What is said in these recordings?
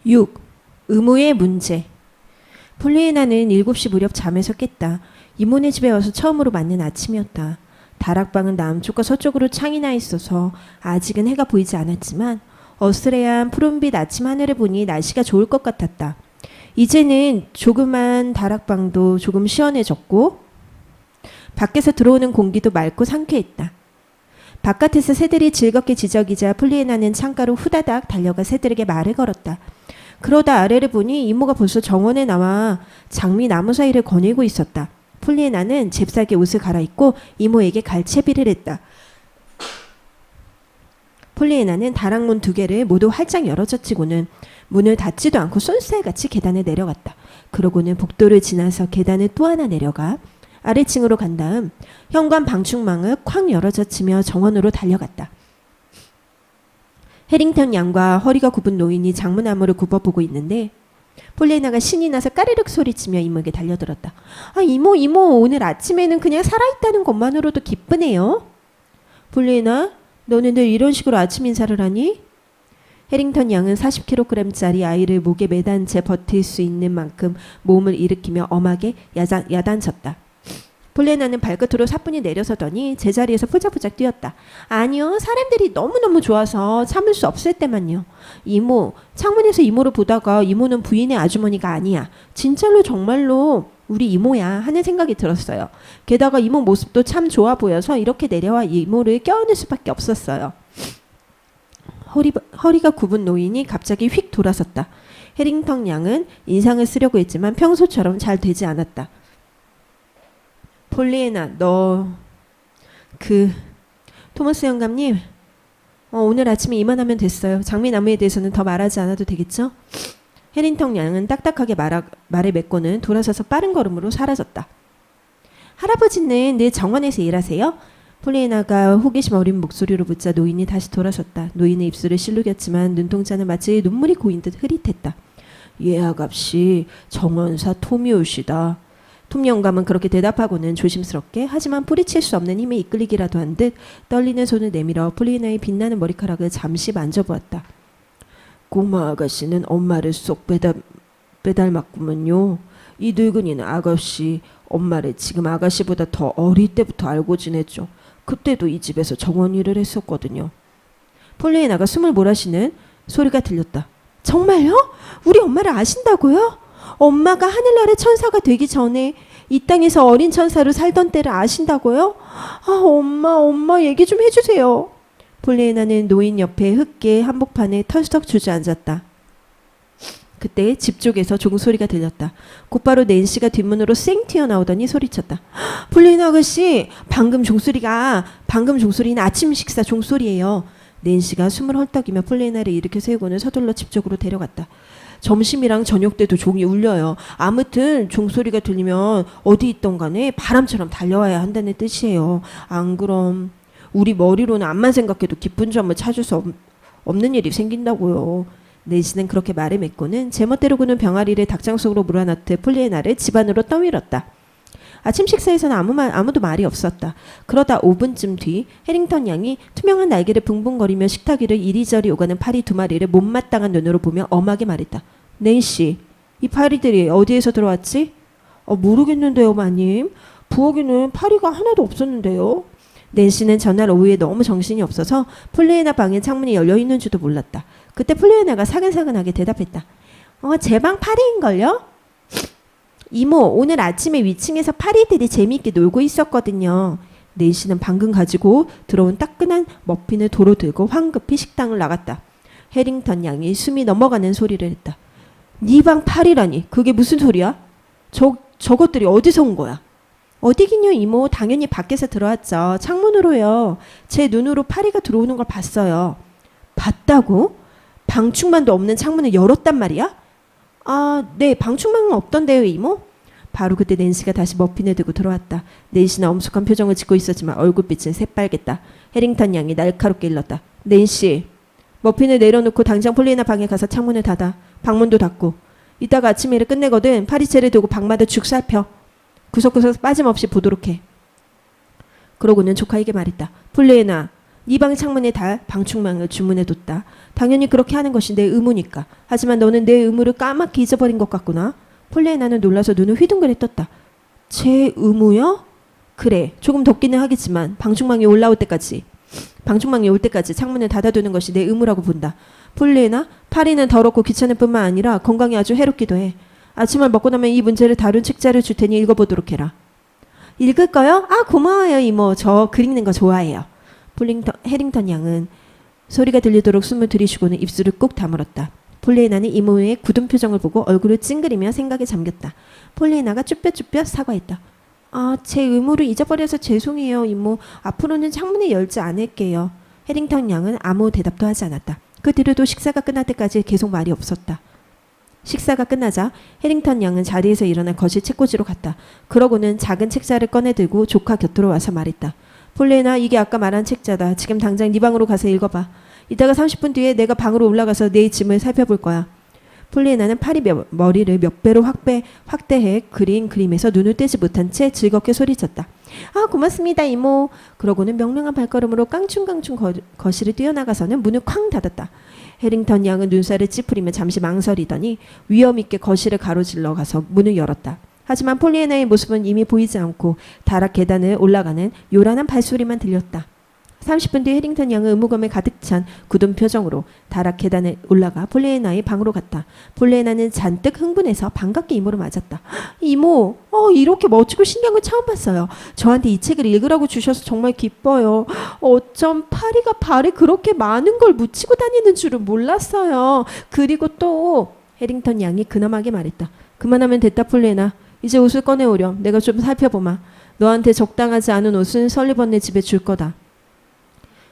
6. 의무의 문제. 폴리에나는 7시 무렵 잠에서 깼다. 이모네 집에 와서 처음으로 맞는 아침이었다. 다락방은 남쪽과 서쪽으로 창이 나 있어서 아직은 해가 보이지 않았지만 어스레한 푸른빛 아침 하늘을 보니 날씨가 좋을 것 같았다. 이제는 조그만 다락방도 조금 시원해졌고 밖에서 들어오는 공기도 맑고 상쾌했다. 바깥에서 새들이 즐겁게 지저귀자 폴리에나는 창가로 후다닥 달려가 새들에게 말을 걸었다. 그러다 아래를 보니 이모가 벌써 정원에 나와 장미 나무 사이를 거닐고 있었다. 폴리에나는 잽싸게 옷을 갈아입고 이모에게 갈채비를 했다. 폴리에나는 다락문 2개를 모두 활짝 열어젖히고는 문을 닫지도 않고 쏜살같이 계단을 내려갔다. 그러고는 복도를 지나서 계단을 또 하나 내려가 아래층으로 간 다음 현관 방충망을 쾅 열어젖히며 정원으로 달려갔다. 해링턴 양과 허리가 굽은 노인이 장문나무를 굽어보고 있는데 폴리에나가 신이 나서 까르륵 소리치며 이모에게 달려들었다. 아, 이모 오늘 아침에는 그냥 살아있다는 것만으로도 기쁘네요. 폴리에나, 너는 늘 이런 식으로 아침 인사를 하니? 해링턴 양은 40kg짜리 아이를 목에 매단 채 버틸 수 있는 만큼 몸을 일으키며 엄하게 야단쳤다. 폴리에나는 발끝으로 사뿐히 내려서더니 제자리에서 포작포작 뛰었다. 아니요, 사람들이 너무너무 좋아서 참을 수 없을 때만요. 이모, 창문에서 이모를 보다가 이모는 부인의 아주머니가 아니야. 진짜로 정말로 우리 이모야 하는 생각이 들었어요. 게다가 이모 모습도 참 좋아 보여서 이렇게 내려와 이모를 껴안을 수밖에 없었어요. 허리가 굽은 노인이 갑자기 휙 돌아섰다. 해링턴 양은 인상을 쓰려고 했지만 평소처럼 잘 되지 않았다. 폴리에나, 토머스 영감님, 오늘 아침에 이만하면 됐어요. 장미나무에 대해서는 더 말하지 않아도 되겠죠? 해링턴 양은 딱딱하게 말을 맺고는 돌아서서 빠른 걸음으로 사라졌다. 할아버지는 늘 정원에서 일하세요? 폴리에나가 호기심 어린 목소리로 묻자 노인이 다시 돌아섰다. 노인은 입술을 실룩였지만 눈동자는 마치 눈물이 고인 듯 흐릿했다. 예, 아갑씨, 정원사 톰이오시다. 톰 영감은 그렇게 대답하고는 조심스럽게 하지만 뿌리칠 수 없는 힘에 이끌리기라도 한 듯 떨리는 손을 내밀어 폴리에나의 빛나는 머리카락을 잠시 만져보았다. 꼬마 아가씨는 엄마를 쏙 빼닮았구먼요. 이 늙은이는 아가씨, 엄마를 지금 아가씨보다 더 어릴 때부터 알고 지냈죠. 그때도 이 집에서 정원 일을 했었거든요. 폴리에나가 숨을 몰아쉬는 소리가 들렸다. 정말요? 우리 엄마를 아신다고요? 엄마가 하늘나라의 천사가 되기 전에 이 땅에서 어린 천사로 살던 때를 아신다고요? 아, 엄마 얘기 좀 해주세요. 폴리에나는 노인 옆에 흙게 한복판에 털썩 주저앉았다. 그때 집 쪽에서 종소리가 들렸다. 곧바로 낸시가 뒷문으로 쌩 튀어나오더니 소리쳤다. 폴리에나 아가씨, 방금 종소리는 아침 식사 종소리예요. 낸시가 숨을 헐떡이며 폴리에나를 일으켜 세우고는 서둘러 집 쪽으로 데려갔다. 점심이랑 저녁 때도 종이 울려요. 아무튼 종소리가 들리면 어디 있던 간에 바람처럼 달려와야 한다는 뜻이에요. 안 그럼 우리 머리로는 암만 생각해도 기쁜 점을 찾을 수 없는 일이 생긴다고요. 낸시는 그렇게 말을 맺고는 제멋대로 구는 병아리를 닭장 속으로 몰아넣듯 폴리에나를 집 안으로 떠밀었다. 아침 식사에서는 아무도 말이 없었다. 그러다 5분쯤 뒤 해링턴 양이 투명한 날개를 붕붕거리며 식탁 위를 이리저리 오가는 파리 2마리를 못마땅한 눈으로 보며 엄하게 말했다. 낸시, 이 파리들이 어디에서 들어왔지? 모르겠는데요, 마님. 부엌에는 파리가 하나도 없었는데요. 낸시는 전날 오후에 너무 정신이 없어서 폴리에나 방에 창문이 열려있는 줄도 몰랐다. 그때 폴리에나가 사근사근하게 대답했다. 제 방 파리인걸요? 이모, 오늘 아침에 위층에서 파리들이 재미있게 놀고 있었거든요. 낸시는 방금 가지고 들어온 따끈한 머핀을 도로 들고 황급히 식당을 나갔다. 해링턴 양이 숨이 넘어가는 소리를 했다. 네 방 파리라니, 그게 무슨 소리야? 저것들이 어디서 온 거야? 어디긴요, 이모. 당연히 밖에서 들어왔죠. 창문으로요. 제 눈으로 파리가 들어오는 걸 봤어요. 봤다고? 방충망도 없는 창문을 열었단 말이야? 아, 네, 방충망은 없던데요, 이모? 바로 그때 낸시가 다시 머핀을 들고 들어왔다. 낸시는 엄숙한 표정을 짓고 있었지만 얼굴빛은 새빨겠다. 해링턴 양이 날카롭게 일렀다. 낸시, 머핀을 내려놓고 당장 폴리에나 방에 가서 창문을 닫아. 방문도 닫고. 이따가 아침에 일을 끝내거든 파리채를 들고 방마다 죽 살펴. 구석구석 빠짐없이 보도록 해. 그러고는 조카에게 말했다. 폴리에나, 네 방 창문에 달 방충망을 주문해뒀다. 당연히 그렇게 하는 것이 내 의무니까. 하지만 너는 내 의무를 까맣게 잊어버린 것 같구나. 폴리애나는 놀라서 눈을 휘둥그레 떴다. 제 의무요? 그래, 조금 덥기는 하겠지만 방충망이 올 때까지 창문을 닫아두는 것이 내 의무라고 본다. 폴리애나, 파리는 더럽고 귀찮을 뿐만 아니라 건강에 아주 해롭기도 해. 아침을 먹고 나면 이 문제를 다룬 책자를 줄 테니 읽어보도록 해라. 읽을까요? 아, 고마워요 이모. 저 글 읽는 거 좋아해요. 해링턴 양은 소리가 들리도록 숨을 들이쉬고는 입술을 꾹 다물었다. 폴리애나는 이모의 굳은 표정을 보고 얼굴을 찡그리며 생각에 잠겼다. 폴리애나가 쭈뼛쭈뼛 사과했다. 아, 제 의무를 잊어버려서 죄송해요 이모. 앞으로는 창문을 열지 않을게요. 해링턴 양은 아무 대답도 하지 않았다. 그 뒤로도 식사가 끝날 때까지 계속 말이 없었다. 식사가 끝나자 해링턴 양은 자리에서 일어나 거실 책꽂이로 갔다. 그러고는 작은 책자를 꺼내들고 조카 곁으로 와서 말했다. 폴리애나, 이게 아까 말한 책자다. 지금 당장 네 방으로 가서 읽어봐. 이따가 30분 뒤에 내가 방으로 올라가서 내 짐을 살펴볼 거야. 폴리애나는 머리를 몇 배로 확대해 그린 그림에서 눈을 떼지 못한 채 즐겁게 소리쳤다. 아, 고맙습니다 이모. 그러고는 명랑한 발걸음으로 깡충깡충 거실을 뛰어나가서는 문을 쾅 닫았다. 해링턴 양은 눈살을 찌푸리며 잠시 망설이더니 위험 있게 거실을 가로질러 가서 문을 열었다. 하지만 폴리애나의 모습은 이미 보이지 않고 다락 계단을 올라가는 요란한 발소리만 들렸다. 30분 뒤 해링턴 양은 의무감에 가득 찬 굳은 표정으로 다락 계단을 올라가 폴리애나의 방으로 갔다. 폴리애나는 잔뜩 흥분해서 반갑게 이모를 맞았다. 이모, 이렇게 멋지고 신기한 걸 처음 봤어요. 저한테 이 책을 읽으라고 주셔서 정말 기뻐요. 어쩜 파리가 발에 그렇게 많은 걸 묻히고 다니는 줄은 몰랐어요. 그리고 또 해링턴 양이 근엄하게 말했다. 그만하면 됐다 폴리애나. 이제 옷을 꺼내오렴. 내가 좀 살펴보마. 너한테 적당하지 않은 옷은 설리번네 집에 줄 거다.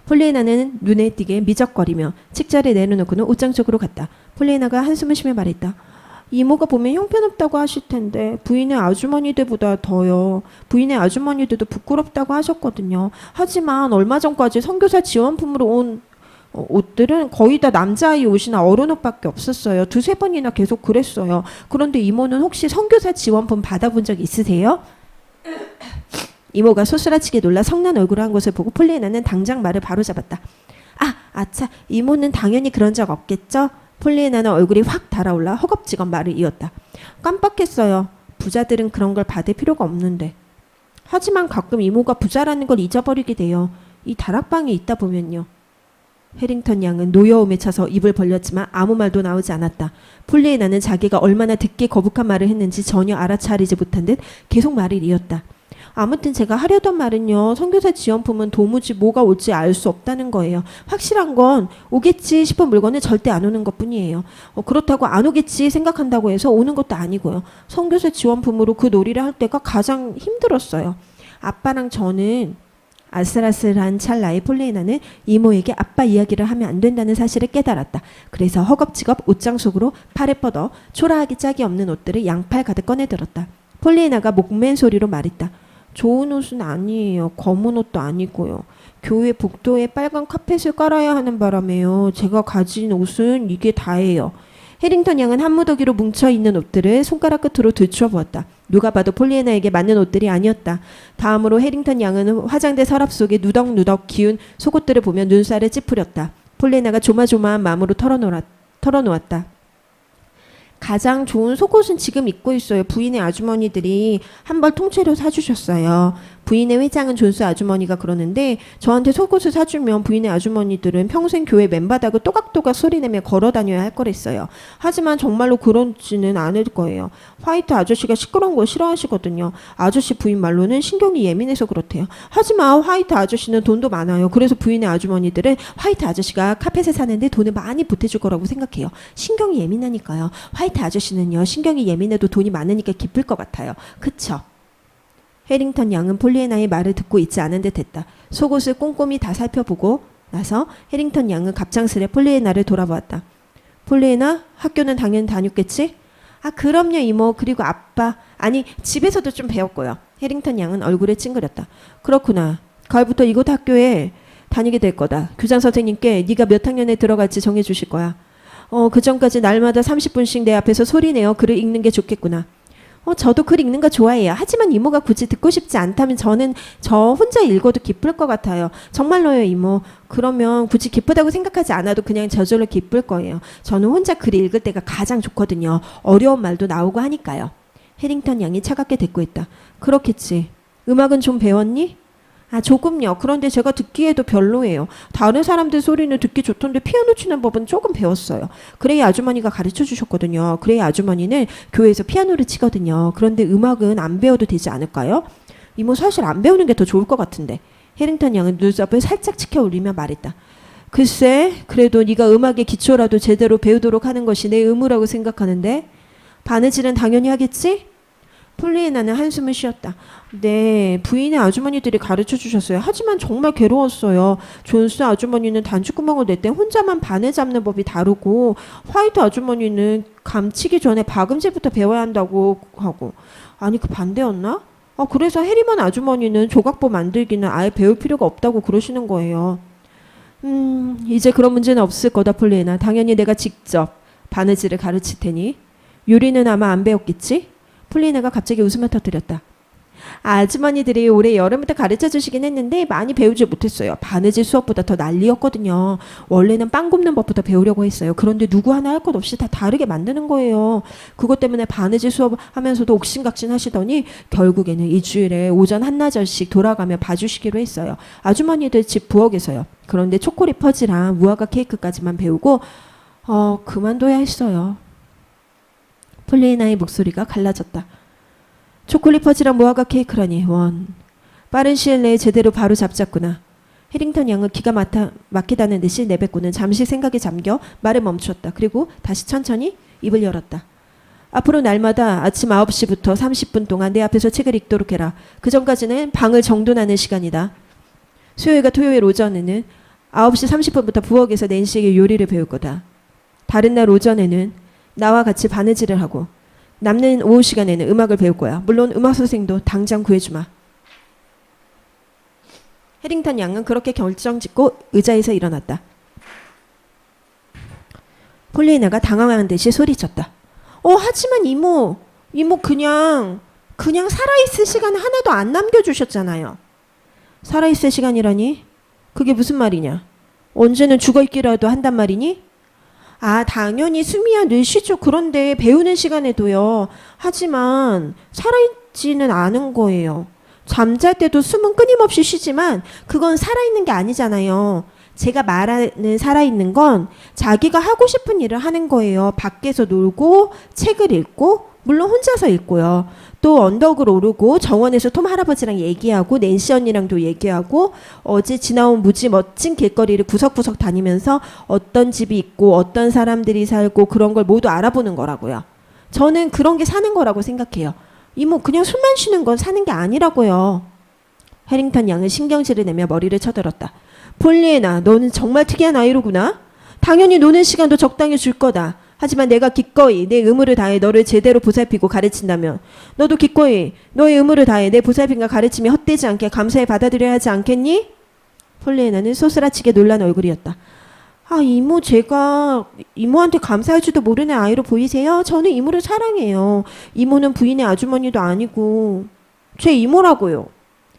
폴리애나는 눈에 띄게 미적거리며 책자를 내려놓고는 옷장 쪽으로 갔다. 폴리애나가 한숨을 쉬며 말했다. 이모가 보면 형편없다고 하실 텐데 부인의 아주머니들보다 더요. 부인의 아주머니들도 부끄럽다고 하셨거든요. 하지만 얼마 전까지 선교사 지원품으로 온 옷들은 거의 다 남자아이 옷이나 어른 옷밖에 없었어요. 두세 번이나 계속 그랬어요. 그런데 이모는 혹시 선교사 지원품 받아본 적 있으세요? 이모가 소스라치게 놀라 성난 얼굴을 한 것을 보고 폴리애나는 당장 말을 바로잡았다. 아, 아차, 이모는 당연히 그런 적 없겠죠? 폴리애나는 얼굴이 확 달아올라 허겁지겁 말을 이었다. 깜빡했어요. 부자들은 그런 걸 받을 필요가 없는데. 하지만 가끔 이모가 부자라는 걸 잊어버리게 돼요. 이 다락방에 있다 보면요. 해링턴 양은 노여움에 차서 입을 벌렸지만 아무 말도 나오지 않았다. 폴리애나는 자기가 얼마나 듣기 거북한 말을 했는지 전혀 알아차리지 못한 듯 계속 말을 이었다. 아무튼 제가 하려던 말은요. 선교사 지원품은 도무지 뭐가 올지 알 수 없다는 거예요. 확실한 건 오겠지 싶은 물건은 절대 안 오는 것뿐이에요. 그렇다고 안 오겠지 생각한다고 해서 오는 것도 아니고요. 선교사 지원품으로 그 놀이를 할 때가 가장 힘들었어요. 아빠랑 저는 아슬아슬한 찰나에 폴리애나는 이모에게 아빠 이야기를 하면 안 된다는 사실을 깨달았다. 그래서 허겁지겁 옷장 속으로 팔에 뻗어 초라하기 짝이 없는 옷들을 양팔 가득 꺼내들었다. 폴리애나가 목맨 소리로 말했다. 좋은 옷은 아니에요. 검은 옷도 아니고요. 교회 복도에 빨간 카펫을 깔아야 하는 바람에요. 제가 가진 옷은 이게 다예요. 해링턴 양은 한 무더기로 뭉쳐있는 옷들을 손가락 끝으로 들추어 보았다. 누가 봐도 폴리애나에게 맞는 옷들이 아니었다. 다음으로 해링턴 양은 화장대 서랍 속에 누덕누덕 기운 속옷들을 보며 눈살을 찌푸렸다. 폴리애나가 조마조마한 마음으로 털어놓았다. 가장 좋은 속옷은 지금 입고 있어요. 부인의 아주머니들이 한 벌 통째로 사주셨어요. 부인의 회장은 존스 아주머니가 그러는데 저한테 속옷을 사주면 부인의 아주머니들은 평생 교회 맨바닥을 또각또각 소리내며 걸어다녀야 할 거랬어요. 하지만 정말로 그렇지는 않을 거예요. 화이트 아저씨가 시끄러운 걸 싫어하시거든요. 아저씨 부인 말로는 신경이 예민해서 그렇대요. 하지만 화이트 아저씨는 돈도 많아요. 그래서 부인의 아주머니들은 화이트 아저씨가 카펫을 사는데 돈을 많이 보태줄 거라고 생각해요. 신경이 예민하니까요. 화이트 아저씨는요. 신경이 예민해도 돈이 많으니까 기쁠 것 같아요. 그쵸? 해링턴 양은 폴리애나의 말을 듣고 있지 않은 듯 했다. 속옷을 꼼꼼히 다 살펴보고 나서 해링턴 양은 갑작스레 폴리애나를 돌아보았다. 폴리애나, 학교는 당연히 다녔겠지? 아, 그럼요 이모. 그리고 아빠. 아니, 집에서도 좀 배웠고요. 해링턴 양은 얼굴에 찡그렸다. 그렇구나. 가을부터 이곳 학교에 다니게 될 거다. 교장 선생님께 네가 몇 학년에 들어갈지 정해주실 거야. 그 전까지 날마다 30분씩 내 앞에서 소리내어 글을 읽는 게 좋겠구나. 저도 글 읽는 거 좋아해요. 하지만 이모가 굳이 듣고 싶지 않다면 저는 저 혼자 읽어도 기쁠 것 같아요. 정말로요, 이모. 그러면 굳이 기쁘다고 생각하지 않아도 그냥 저절로 기쁠 거예요. 저는 혼자 글 읽을 때가 가장 좋거든요. 어려운 말도 나오고 하니까요. 해링턴 양이 차갑게 대꾸했다. 그렇겠지. 음악은 좀 배웠니? 조금요. 그런데 제가 듣기에도 별로예요. 다른 사람들 소리는 듣기 좋던데 피아노 치는 법은 조금 배웠어요. 그레이 아주머니가 가르쳐 주셨거든요. 그레이 아주머니는 교회에서 피아노를 치거든요. 그런데 음악은 안 배워도 되지 않을까요? 이모 사실 안 배우는 게 더 좋을 것 같은데. 해링턴 양은 눈썹을 살짝 치켜 올리며 말했다. 글쎄, 그래도 네가 음악의 기초라도 제대로 배우도록 하는 것이 내 의무라고 생각하는데. 바느질은 당연히 하겠지? 폴리애나는 한숨을 쉬었다. 네, 부인의 아주머니들이 가르쳐 주셨어요. 하지만 정말 괴로웠어요. 존스 아주머니는 단추구멍을 낼 때 혼자만 바늘 잡는 법이 다르고, 화이트 아주머니는 감치기 전에 박음질부터 배워야 한다고 하고. 아니, 그 반대였나? 그래서 해리먼 아주머니는 조각보 만들기는 아예 배울 필요가 없다고 그러시는 거예요. 이제 그런 문제는 없을 거다, 폴리애나. 당연히 내가 직접 바느질을 가르칠 테니. 요리는 아마 안 배웠겠지? 폴리애나가 갑자기 웃음을 터뜨렸다. 아주머니들이 올해 여름부터 가르쳐 주시긴 했는데 많이 배우지 못했어요. 바느질 수업보다 더 난리였거든요. 원래는 빵 굽는 법부터 배우려고 했어요. 그런데 누구 하나 할 것 없이 다 다르게 만드는 거예요. 그것 때문에 바느질 수업 하면서도 옥신각신 하시더니 결국에는 일주일에 오전 한나절씩 돌아가며 봐주시기로 했어요. 아주머니들 집 부엌에서요. 그런데 초콜릿 퍼지랑 무화과 케이크까지만 배우고 그만둬야 했어요. 폴리애나의 목소리가 갈라졌다. 초콜릿 퍼지랑 무화과 케이크라니. 빠른 시일 내에 제대로 바로 잡자꾸나. 해링턴 양은 기가 막히다는 듯이 내뱉고는 잠시 생각에 잠겨 말을 멈추었다. 그리고 다시 천천히 입을 열었다. 앞으로 날마다 아침 9시부터 30분 동안 내 앞에서 책을 읽도록 해라. 그 전까지는 방을 정돈하는 시간이다. 수요일과 토요일 오전에는 9시 30분부터 부엌에서 낸시에게 요리를 배울 거다. 다른 날 오전에는 나와 같이 바느질을 하고 남는 오후 시간에는 음악을 배울 거야. 물론 음악 선생님도 당장 구해주마. 해링턴 양은 그렇게 결정짓고 의자에서 일어났다. 폴리애나가 당황한 듯이 소리쳤다. 하지만 이모 그냥 살아있을 시간 하나도 안 남겨주셨잖아요. 살아있을 시간이라니? 그게 무슨 말이냐? 언제는 죽어있기라도 한단 말이니? 당연히 숨이야 늘 쉬죠. 그런데 배우는 시간에도요. 하지만 살아있지는 않은 거예요. 잠잘 때도 숨은 끊임없이 쉬지만 그건 살아있는 게 아니잖아요. 제가 말하는 살아있는 건 자기가 하고 싶은 일을 하는 거예요. 밖에서 놀고 책을 읽고 물론 혼자서 읽고요. 또 언덕을 오르고 정원에서 톰 할아버지랑 얘기하고 낸시 언니랑도 얘기하고 어제 지나온 무지 멋진 길거리를 구석구석 다니면서 어떤 집이 있고 어떤 사람들이 살고 그런 걸 모두 알아보는 거라고요. 저는 그런 게 사는 거라고 생각해요. 이모 그냥 숨만 쉬는 건 사는 게 아니라고요. 해링턴 양은 신경질을 내며 머리를 쳐들었다. 폴리애나 너는 정말 특이한 아이로구나. 당연히 노는 시간도 적당히 줄 거다. 하지만 내가 기꺼이 내 의무를 다해 너를 제대로 보살피고 가르친다면 너도 기꺼이 너의 의무를 다해 내 보살핌과 가르침이 헛되지 않게 감사히 받아들여야 하지 않겠니? 폴리애나는 소스라치게 놀란 얼굴이었다. 이모 제가 이모한테 감사할 줄도 모르는 아이로 보이세요? 저는 이모를 사랑해요. 이모는 부인의 아주머니도 아니고 제 이모라고요.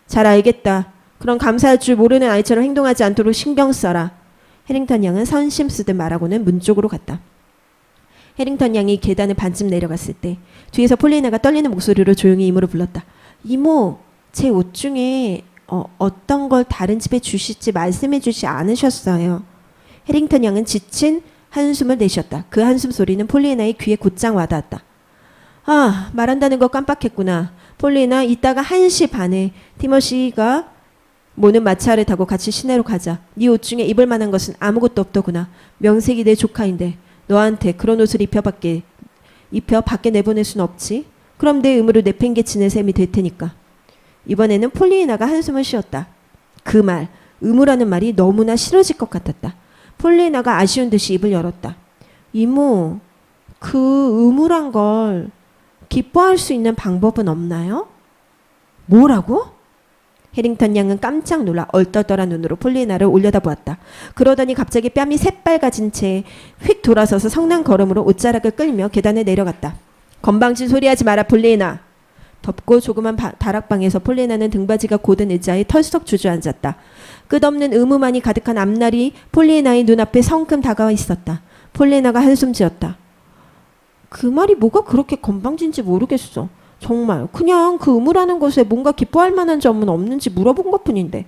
잘 알겠다. 그럼 감사할 줄 모르는 아이처럼 행동하지 않도록 신경 써라. 해링턴 양은 선심 쓰듯 말하고는 문 쪽으로 갔다. 해링턴 양이 계단을 반쯤 내려갔을 때 뒤에서 폴리애나가 떨리는 목소리로 조용히 이모를 불렀다. 이모, 제 옷 중에 어떤 걸 다른 집에 주실지 말씀해 주지 않으셨어요. 해링턴 양은 지친 한숨을 내쉬었다. 그 한숨 소리는 폴리애나의 귀에 곧장 와닿았다. 말한다는 거 깜빡했구나. 폴리애나 이따가 1시 반에 티머시가 모는 마차를 타고 같이 시내로 가자. 네 옷 중에 입을 만한 것은 아무것도 없더구나. 명색이 내 조카인데 너한테 그런 옷을 입혀 밖에 내보낼 순 없지. 그럼 내 의무를 내팽개치는 셈이 될 테니까. 이번에는 폴리애나가 한숨을 쉬었다. 그 말, 의무라는 말이 너무나 싫어질 것 같았다. 폴리애나가 아쉬운 듯이 입을 열었다. 이모, 그 의무란 걸 기뻐할 수 있는 방법은 없나요? 뭐라고? 해링턴 양은 깜짝 놀라 얼떨떨한 눈으로 폴리애나를 올려다보았다. 그러더니 갑자기 뺨이 새빨가진 채 휙 돌아서서 성난 걸음으로 옷자락을 끌며 계단을 내려갔다. 건방진 소리하지 마라 폴리나. 덥고 조그만 다락방에서 폴리나는 등받이가 고든 의자에 털썩 주저앉았다. 끝없는 의무만이 가득한 앞날이 폴리나의 눈앞에 성큼 다가와 있었다. 폴리나가 한숨 지었다. 그 말이 뭐가 그렇게 건방진지 모르겠어. 정말 그냥 그 의무라는 것에 뭔가 기뻐할 만한 점은 없는지 물어본 것뿐인데.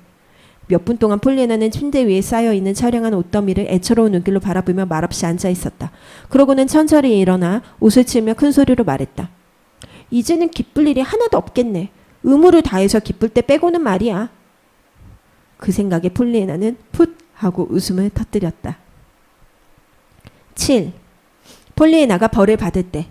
몇 분 동안 폴리나는 침대 위에 쌓여있는 처량한 옷더미를 애처로운 눈길로 바라보며 말없이 앉아있었다. 그러고는 천천히 일어나 옷을 치며 큰 소리로 말했다. 이제는 기쁠 일이 하나도 없겠네. 의무를 다해서 기쁠 때 빼고는 말이야. 그 생각에 폴리나는 풋 하고 웃음을 터뜨렸다. 7. 폴리나가 벌을 받을 때.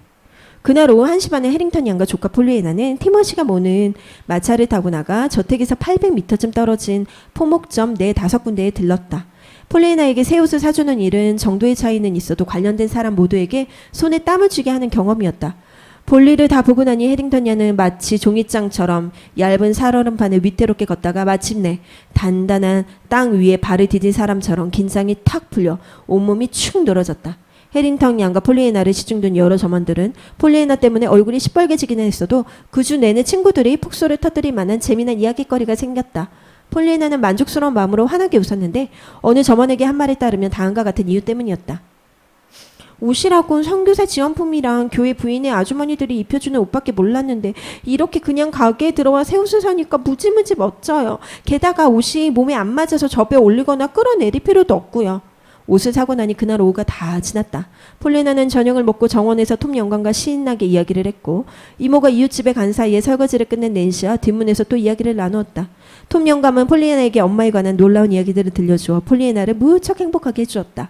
그날 오후 1시 반에 해링턴 양과 조카 폴리나는 티머시가 모는 마차를 타고 나가 저택에서 800m쯤 떨어진 포목점 4-5군데에 들렀다. 폴리나에게 새 옷을 사주는 일은 정도의 차이는 있어도 관련된 사람 모두에게 손에 땀을 쥐게 하는 경험이었다. 볼일을 다 보고 나니 해링턴 양은 마치 종이장처럼 얇은 살얼음판을 위태롭게 걷다가 마침내 단단한 땅 위에 발을 디딘 사람처럼 긴장이 탁 풀려 온몸이 축 늘어졌다. 해링턴 양과 폴리에나를 시중둔 여러 점원들은 폴리에나 때문에 얼굴이 시뻘개지기는 했어도 그 주 내내 친구들이 폭소를 터뜨릴 만한 재미난 이야기거리가 생겼다. 폴리에나는 만족스러운 마음으로 환하게 웃었는데 어느 점원에게 한 말에 따르면 다음과 같은 이유 때문이었다. 옷이라곤 선교사 지원품이랑 교회 부인의 아주머니들이 입혀주는 옷밖에 몰랐는데 이렇게 그냥 가게에 들어와 새 옷을 사니까 무지무지 멋져요. 게다가 옷이 몸에 안 맞아서 접에 올리거나 끌어내릴 필요도 없고요. 옷을 사고 나니 그날 오후가 다 지났다. 폴리나는 저녁을 먹고 정원에서 톰 영감과 신나게 이야기를 했고 이모가 이웃집에 간 사이에 설거지를 끝낸 낸시와 뒷문에서 또 이야기를 나누었다. 톰 영감은 폴리나에게 엄마에 관한 놀라운 이야기들을 들려주어 폴리나를 무척 행복하게 해주었다.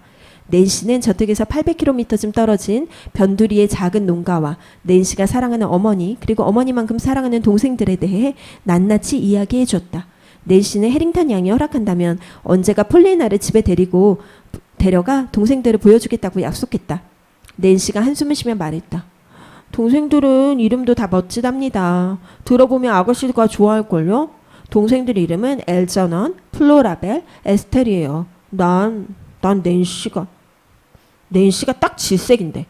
낸시는 저택에서 800km쯤 떨어진 변두리의 작은 농가와 낸시가 사랑하는 어머니 그리고 어머니만큼 사랑하는 동생들에 대해 낱낱이 이야기해 줬다. 낸시는 해링턴 양이 허락한다면 언제가 폴리나를 집에 데려가 동생들을 보여주겠다고 약속했다. 낸시가 한숨을 쉬며 말했다. 동생들은 이름도 다 멋지답니다. 들어보면 아가씨가 좋아할걸요? 동생들 이름은 엘저넌, 플로라벨, 에스텔이에요. 난 낸시가 딱 질색인데.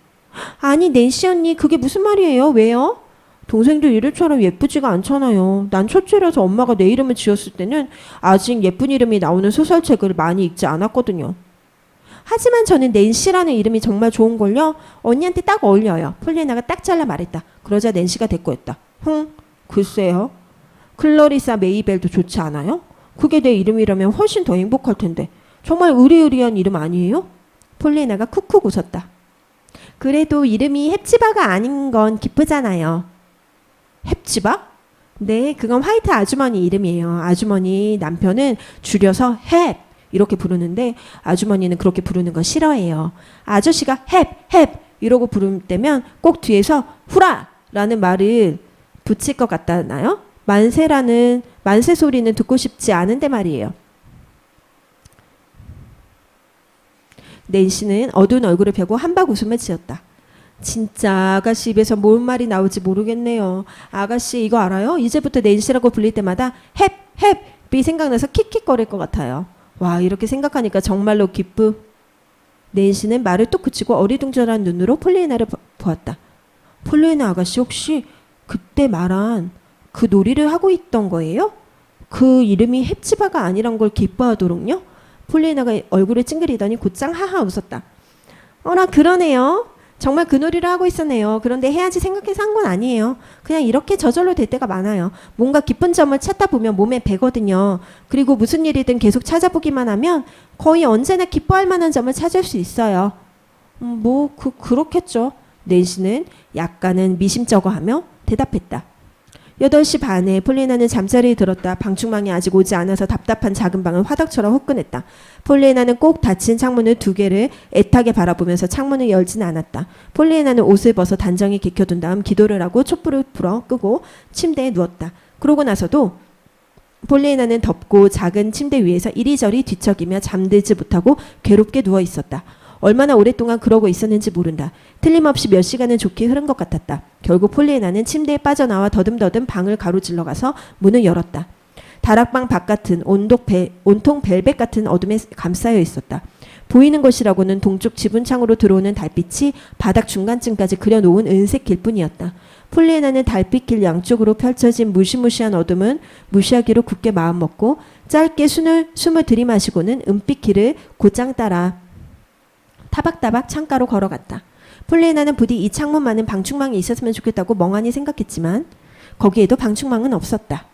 아니 낸시 언니 그게 무슨 말이에요? 왜요? 동생들 이름처럼 예쁘지가 않잖아요. 난 첫째라서 엄마가 내 이름을 지었을 때는 아직 예쁜 이름이 나오는 소설책을 많이 읽지 않았거든요. 하지만 저는 낸시라는 이름이 정말 좋은걸요. 언니한테 딱 어울려요. 폴리나가 딱 잘라 말했다. 그러자 낸시가 대꾸했다. 글쎄요. 클러리사 메이벨도 좋지 않아요? 그게 내 이름이라면 훨씬 더 행복할 텐데. 정말 의리의리한 이름 아니에요? 폴리나가 쿡쿡 웃었다. 그래도 이름이 헵지바가 아닌 건 기쁘잖아요. 헵지바? 네, 그건 화이트 아주머니 이름이에요. 아주머니 남편은 줄여서 헵 이렇게 부르는데 아주머니는 그렇게 부르는 거 싫어해요. 아저씨가 헵 이러고 부를 때면 꼭 뒤에서 후라라는 말을 붙일 것 같다나요? 만세 소리는 듣고 싶지 않은데 말이에요. 낸시는 어두운 얼굴을 펴고 한박 웃음을 지었다. 진짜 아가씨 입에서 뭔 말이 나올지 모르겠네요. 아가씨 이거 알아요? 이제부터 낸시라고 불릴 때마다 헵이 생각나서 킥킥거릴 것 같아요. 와 이렇게 생각하니까 정말로 낸시는 말을 뚝 그치고 어리둥절한 눈으로 폴리에나를 보았다. 폴리에나 아가씨 혹시 그때 말한 그 놀이를 하고 있던 거예요? 그 이름이 헵지바가 아니란 걸 기뻐하도록요? 폴리에나가 얼굴을 찡그리더니 곧장 하하 웃었다. 어라 그러네요. 정말 그 놀이를 하고 있었네요. 그런데 해야지 생각해서 한 건 아니에요. 그냥 이렇게 저절로 될 때가 많아요. 뭔가 기쁜 점을 찾다 보면 몸에 배거든요. 그리고 무슨 일이든 계속 찾아보기만 하면 거의 언제나 기뻐할 만한 점을 찾을 수 있어요. 그렇겠죠. 낸시는 약간은 미심쩍어하며 대답했다. 8시 반에 폴리에나는 잠자리에 들었다. 방충망이 아직 오지 않아서 답답한 작은 방은 화덕처럼 후끈했다. 폴리에나는 꼭 닫힌 창문을 2개를 애타게 바라보면서 창문을 열지는 않았다. 폴리에나는 옷을 벗어 단정히 개켜둔 다음 기도를 하고 촛불을 불어 끄고 침대에 누웠다. 그러고 나서도 폴리에나는 덥고 작은 침대 위에서 이리저리 뒤척이며 잠들지 못하고 괴롭게 누워 있었다. 얼마나 오랫동안 그러고 있었는지 모른다. 틀림없이 몇 시간은 좋게 흐른 것 같았다. 결국 폴리에나는 침대에 빠져나와 더듬더듬 방을 가로질러 가서 문을 열었다. 다락방 바깥은 온통 벨벳 같은 어둠에 감싸여 있었다. 보이는 것이라고는 동쪽 지붕 창으로 들어오는 달빛이 바닥 중간쯤까지 그려놓은 은색 길뿐이었다. 폴리애나는 달빛 길 양쪽으로 펼쳐진 무시무시한 어둠은 무시하기로 굳게 마음먹고 짧게 숨을 들이마시고는 은빛 길을 곧장 따라 타박타박 창가로 걸어갔다. 폴리애나는 부디 이 창문만은 방충망이 있었으면 좋겠다고 멍하니 생각했지만 거기에도 방충망은 없었다.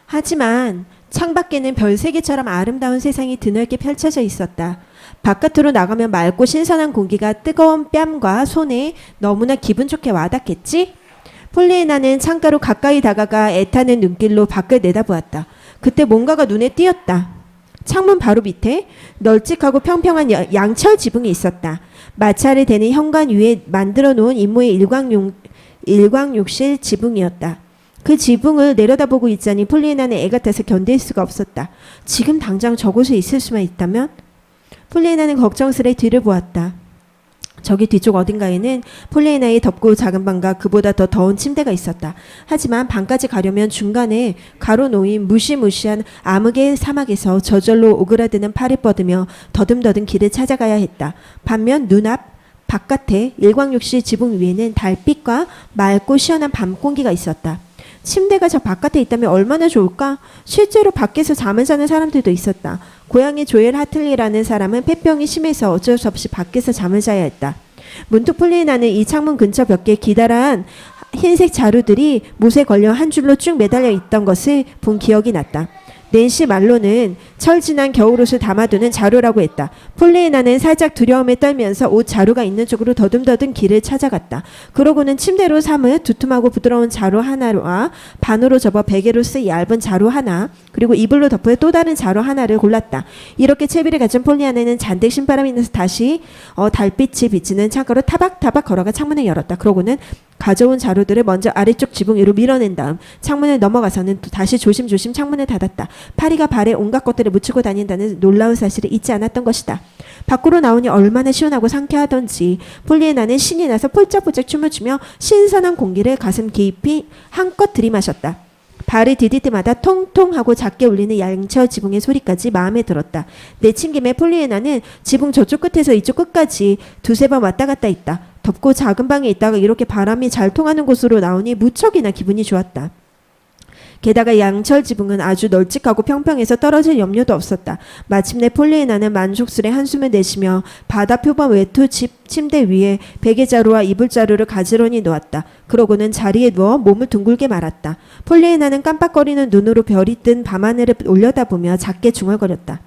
하지만 창밖에는 별세계처럼 아름다운 세상이 드넓게 펼쳐져 있었다. 바깥으로 나가면 맑고 신선한 공기가 뜨거운 뺨과 손에 너무나 기분 좋게 와닿겠지? 폴리애나는 창가로 가까이 다가가 애타는 눈길로 밖을 내다보았다. 그때 뭔가가 눈에 띄었다. 창문 바로 밑에 널찍하고 평평한 양철 지붕이 있었다. 마찰을 대는 현관 위에 만들어 놓은 임무의 일광욕실 지붕이었다. 그 지붕을 내려다보고 있자니 폴리애나는 애 같아서 견딜 수가 없었다. 지금 당장 저곳에 있을 수만 있다면? 폴리애나는 걱정스레 뒤를 보았다. 저기 뒤쪽 어딘가에는 폴리애나의 덥고 작은 방과 그보다 더 더운 침대가 있었다. 하지만 방까지 가려면 중간에 가로놓인 무시무시한 암흑의 사막에서 저절로 오그라드는 팔을 뻗으며 더듬더듬 길을 찾아가야 했다. 반면 눈앞 바깥에 일광욕실 지붕 위에는 달빛과 맑고 시원한 밤 공기가 있었다. 침대가 저 바깥에 있다면 얼마나 좋을까? 실제로 밖에서 잠을 자는 사람들도 있었다. 고향의 조엘 하틀리라는 사람은 폐병이 심해서 어쩔 수 없이 밖에서 잠을 자야 했다. 문득 폴리애나는 이 창문 근처 벽에 기다란 흰색 자루들이 못에 걸려 한 줄로 쭉 매달려 있던 것을 본 기억이 났다. 낸시 말로는 철진한 겨울옷을 담아두는 자루라고 했다. 폴리애나는 살짝 두려움에 떨면서 옷 자루가 있는 쪽으로 더듬더듬 길을 찾아갔다. 그러고는 침대로 삼을 두툼하고 부드러운 자루 하나와 반으로 접어 베개로 쓸 얇은 자루 하나, 그리고 이불로 덮을 또 다른 자루 하나를 골랐다. 이렇게 채비를 가진 폴리애나는 잔뜩 신바람이 나서 다시 달빛이 비치는 창가로 타박타박 걸어가 창문을 열었다. 그러고는 가져온 자루들을 먼저 아래쪽 지붕 위로 밀어낸 다음 창문을 넘어가서는 또 다시 조심조심 창문을 닫았다. 파리가 발에 온갖 것들을 묻히고 다닌다는 놀라운 사실을 잊지 않았던 것이다. 밖으로 나오니 얼마나 시원하고 상쾌하던지 폴리애나는 신이 나서 폴짝폴짝 춤을 추며 신선한 공기를 가슴 깊이 한껏 들이마셨다. 발을 디딜 때마다 통통하고 작게 울리는 양철 지붕의 소리까지 마음에 들었다. 내친 김에 폴리애나는 지붕 저쪽 끝에서 이쪽 끝까지 두세 번 왔다 갔다 했다. 덥고 작은 방에 있다가 이렇게 바람이 잘 통하는 곳으로 나오니 무척이나 기분이 좋았다. 게다가 양철 지붕은 아주 널찍하고 평평해서 떨어질 염려도 없었다. 마침내 폴리애나는 만족스레 한숨을 내쉬며 바다 표범 외투 침대 위에 베개자루와 이불자루를 가지런히 놓았다. 그러고는 자리에 누워 몸을 둥글게 말았다. 폴리애나는 깜빡거리는 눈으로 별이 뜬 밤하늘을 올려다보며 작게 중얼거렸다.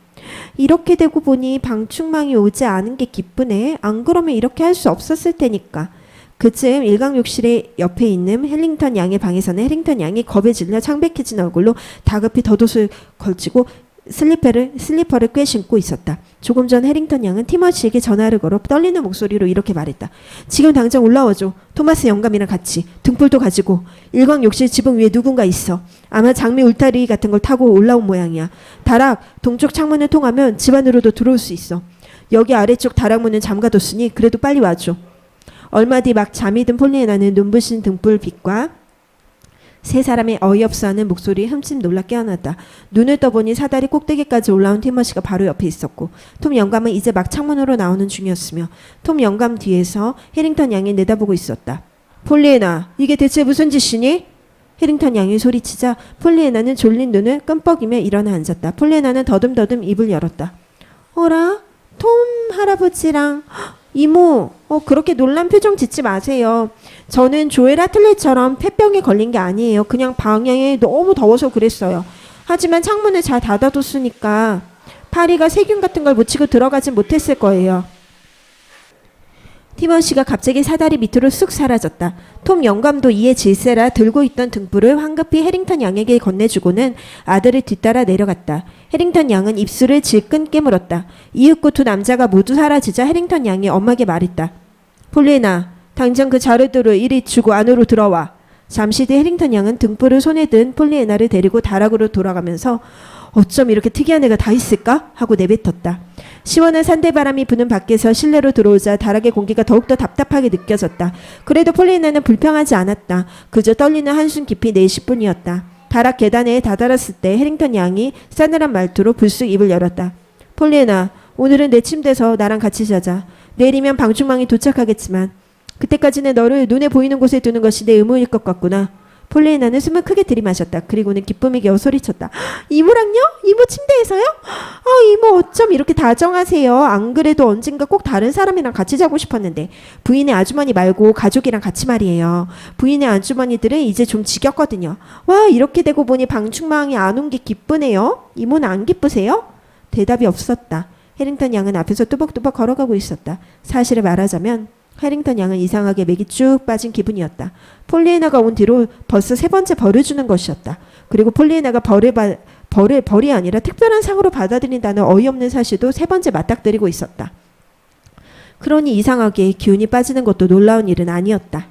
이렇게 되고 보니 방충망이 오지 않은 게 기쁘네. 안 그러면 이렇게 할 수 없었을 테니까. 그쯤 일광욕실의 옆에 있는 해링턴 양의 방에서는 해링턴 양이 겁에 질려 창백해진 얼굴로 다급히 덧옷을 걸치고 슬리퍼를 꽤 신고 있었다. 조금 전 해링턴 양은 티머시에게 전화를 걸어 떨리는 목소리로 이렇게 말했다. 지금 당장 올라와줘. 토마스 영감이랑 같이. 등불도 가지고. 일광욕실 지붕 위에 누군가 있어. 아마 장미 울타리 같은 걸 타고 올라온 모양이야. 다락 동쪽 창문을 통하면 집 안으로도 들어올 수 있어. 여기 아래쪽 다락문은 잠가뒀으니 그래도 빨리 와줘. 얼마 뒤 막 잠이 든 폴리애나는 눈부신 등불빛과 세 사람의 어이없어하는 목소리에 흠칫 놀라 깨어났다. 눈을 떠보니 사다리 꼭대기까지 올라온 티머시가 바로 옆에 있었고 톰 영감은 이제 막 창문으로 나오는 중이었으며 톰 영감 뒤에서 해링턴 양이 내다보고 있었다. 폴리애나, 이게 대체 무슨 짓이니? 해링턴 양이 소리치자 폴리애나는 졸린 눈을 끔뻑이며 일어나 앉았다. 폴리애나는 더듬더듬 입을 열었다. 어라? 톰 할아버지랑 이모, 그렇게 놀란 표정 짓지 마세요. 저는 조엘 하틀리처럼 폐병에 걸린 게 아니에요. 그냥 방향이 너무 더워서 그랬어요. 하지만 창문을 잘 닫아뒀으니까 파리가 세균 같은 걸 묻히고 들어가진 못했을 거예요. 티머시가 갑자기 사다리 밑으로 쑥 사라졌다. 톰 영감도 이에 질세라 들고 있던 등불을 황급히 해링턴 양에게 건네주고는 아들을 뒤따라 내려갔다. 해링턴 양은 입술을 질끈 깨물었다. 이윽고 두 남자가 모두 사라지자 해링턴 양이 엄마에게 말했다. 폴리애나, 당장 그 자루들을 이리 주고 안으로 들어와. 잠시 뒤 해링턴 양은 등불을 손에 든 폴리애나를 데리고 다락으로 돌아가면서 어쩜 이렇게 특이한 애가 다 있을까? 하고 내뱉었다. 시원한 산대바람이 부는 밖에서 실내로 들어오자 다락의 공기가 더욱더 답답하게 느껴졌다. 그래도 폴리애나는 불평하지 않았다. 그저 떨리는 한숨 깊이 내쉴 뿐이었다. 다락 계단에 다다랐을 때 해링턴 양이 싸늘한 말투로 불쑥 입을 열었다. 폴리애나, 오늘은 내 침대에서 나랑 같이 자자. 내일이면 방충망이 도착하겠지만 그때까지는 너를 눈에 보이는 곳에 두는 것이 내 의무일 것 같구나. 폴리애나는 숨을 크게 들이마셨다. 그리고는 기쁨이 겨우 소리쳤다. 이모랑요? 이모 침대에서요? 이모 어쩜 이렇게 다정하세요. 안 그래도 언젠가 꼭 다른 사람이랑 같이 자고 싶었는데 부인의 아주머니 말고 가족이랑 같이 말이에요. 부인의 아주머니들은 이제 좀 지겹거든요. 와, 이렇게 되고 보니 방충망이 안 온 게 기쁘네요. 이모는 안 기쁘세요? 대답이 없었다. 해링턴 양은 앞에서 뚜벅뚜벅 걸어가고 있었다. 사실을 말하자면 해링턴 양은 이상하게 맥이 쭉 빠진 기분이었다. 폴리애나가 온 뒤로 벌써 3번째 벌을 주는 것이었다. 그리고 폴리애나가 벌이 아니라 특별한 상으로 받아들인다는 어이없는 사실도 3번째 맞닥뜨리고 있었다. 그러니 이상하게 기운이 빠지는 것도 놀라운 일은 아니었다.